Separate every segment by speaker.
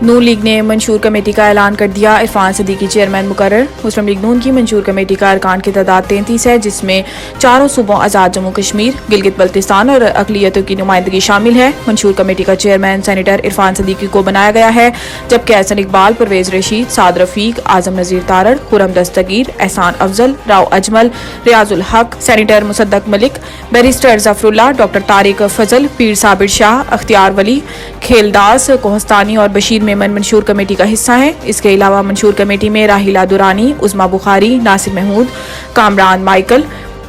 Speaker 1: नून league ने मंशूर committee का ऐलान कर दिया। इरफान सदीकी चेयरमैन मुकर्रर। मुस्लिम लीग नून की मंशूर कमेटी का अरकान की तादाद 33 है, जिसमें चारों सूबों आज़ाद जम्मू कश्मीर, गिलगित बल्तिस्तान और अकलियतों की नुमाइंदगी शामिल है। मंशूर कमेटी का चेयरमैन सेनेटर इरफान सदीकी को बनाया गया है, जबकि एहसन इकबाल, परवेज रशीद, साद रफीक, आजम नजीर तारड़, खुरम दस्तगीर, एहसान Afzal, Rao Ajmal, Riazul Haq, senator Musaddiq Malik, barrister Zafarullah, doctor Tariq Fazal, Pir Sabir Shah, अख्तियार वली, खेलदास, कोहस्तानी और बशीर मेमन मंशूर कमेटी का हिस्सा है। इसके अलावा मंशूर कमेटी में राहिला दुरानी, उज़मा बुखारी, नासिर महमूद, कामरान माइकल,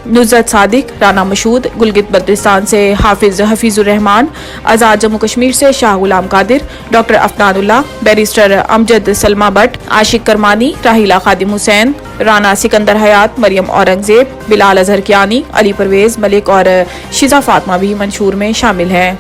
Speaker 1: नुज़रत सादिक, राना मशूद, गुलगित बल्तिस्तान से हाफिज हफीजुर रहमान, आज़ाद जम्मू कश्मीर से शाह गुलाम कादिर, डॉक्टर अफनानुल्लाह, बैरिस्टर अमजद सलमा भट्ट, आशिक करमानी, राहिला खादिम हुसैन, राना सिकंदर हयात, मरियम औरंगजेब, बिलाल अजहर कियानी, अली परवेज मलिक और शिजा फातमा भी मंशूर में शामिल है।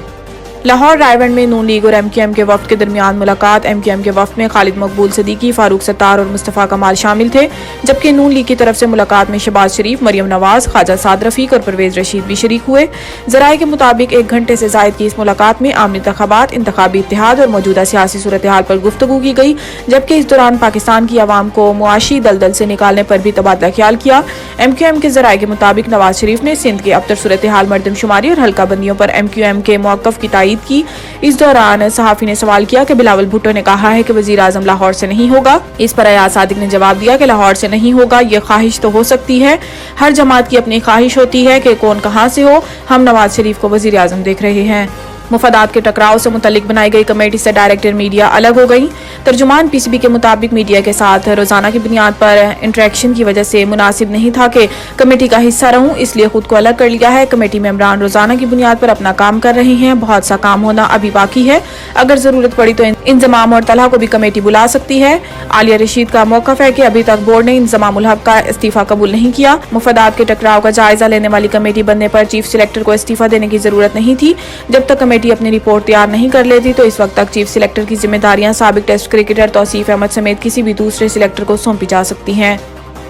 Speaker 1: लाहौर रायवंड में नून लीग और MQM के वफ्द के दरमियान मुलाकात। MQM के वफ्द में खालिद मकबूल सदीकी, फारूक सत्तार और मुस्तफ़ा कमाल शामिल थे, जबकि नून लीग की तरफ से मुलाकात में शहबाज शरीफ, मरियम नवाज, ख्वाजा साद रफीक और परवेज रशीद भी शरीक हुए। ज़राए के मुताबिक 1 घंटे से जायद की इस मुलाकात में आम इंतखाबात, इंतखाबी इत्तेहाद और मौजूदा सियासी सूरत हाल पर गुफ्तगू की गई, जबकि इस दौरान पाकिस्तान की आवाम को मुआशी दलदल से निकालने पर भी तबादला ख्याल किया। MQM के ज़राए के मुताबिक नवाज शरीफ ने सिंध की अबतर सूरत हाल, मरदमशुमारी और हल्का बंदियों पर MQM के मौक़िफ़ की तायीद की। इस दौरान सहाफ़ी ने सवाल किया कि बिलावल भुट्टो ने कहा है कि वज़ीर आज़म लाहौर से नहीं होगा। इस पर अयाज सादिक ने जवाब दिया कि लाहौर से नहीं होगा, ये ख्वाहिश तो हो सकती है, हर जमात की अपनी ख्वाहिश होती है कि कौन कहाँ से हो। हम नवाज शरीफ को वज़ीर आज़म देख रहे हैं। मुफादात के टकराव से मुतल्लिक बनाई गई कमेटी से डायरेक्टर मीडिया अलग हो गई। तर्जुमान PCB के मुताबिक मीडिया के साथ रोजाना की बुनियाद पर इंटरेक्शन की वजह से मुनासिब नहीं था कि कमेटी का हिस्सा रहूं, इसलिए खुद को अलग कर लिया है। कमेटी मेंबरान रोजाना की बुनियाद पर अपना काम कर रहे हैं, बहुत सा काम होना अभी बाकी है। अगर जरूरत पड़ी तो इंजमाम और तलहा को भी कमेटी बुला सकती है। आलिया रशीद का मौकफ है कि अभी तक बोर्ड ने इंजमाम उल हक का इस्तीफा कबूल नहीं किया। मुफादात के टकराव का जायजा लेने वाली कमेटी बनने पर चीफ सिलेक्टर को इस्तीफा देने की जरूरत नहीं थी। जब तक कमेटी अपनी रिपोर्ट तैयार नहीं कर लेती तो इस वक्त तक चीफ सिलेक्टर की जिम्मेदारियां साबिक टेस्ट क्रिकेटर तौसीफ अहमद समेत किसी भी दूसरे सिलेक्टर को सौंपी जा सकती हैं।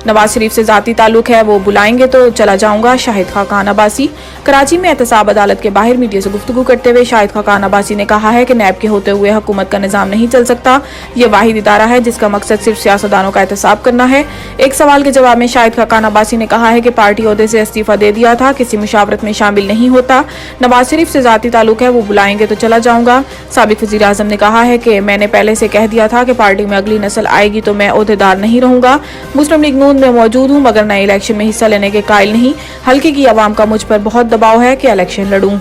Speaker 1: नवाज शरीफ से जाती ताल्लुक है, वो बुलाएंगे तो चला जाऊंगा। शाहिद खाकान अब्बासी। कराची में एहतसाब अदालत के बाहर मीडिया से गुफ्तगू करते हुए शाहिद खाकान अब्बासी ने कहा है कि नैब के होते हुए हुकूमत का निज़ाम नहीं चल सकता। ये वाहिद इदारा है जिसका मकसद सिर्फ सियासतदानों का एहतसाब करना है। एक सवाल के जवाब में शाहिद खाकान अब्बासी ने कहा है कि पार्टी ओहदे से इस्तीफा दे दिया था, किसी मुशावरत में शामिल नहीं होता। नवाज शरीफ से जाती ताल्लुक है, वो बुलाएंगे तो चला जाऊंगा। साबिक वज़ीर आज़म ने कहा है कि मैंने पहले से कह दिया था कि पार्टी में अगली नस्ल आएगी तो मैं ओहदेदार नहीं रहूंगा। मुस्लिम लीग नून में मौजूद हूँ, मगर नए इलेक्शन में हिस्सा लेने के कायल नहीं। हल्के की आवाम का मुझ पर बहुत दबाव है कि इलेक्शन लड़ूं।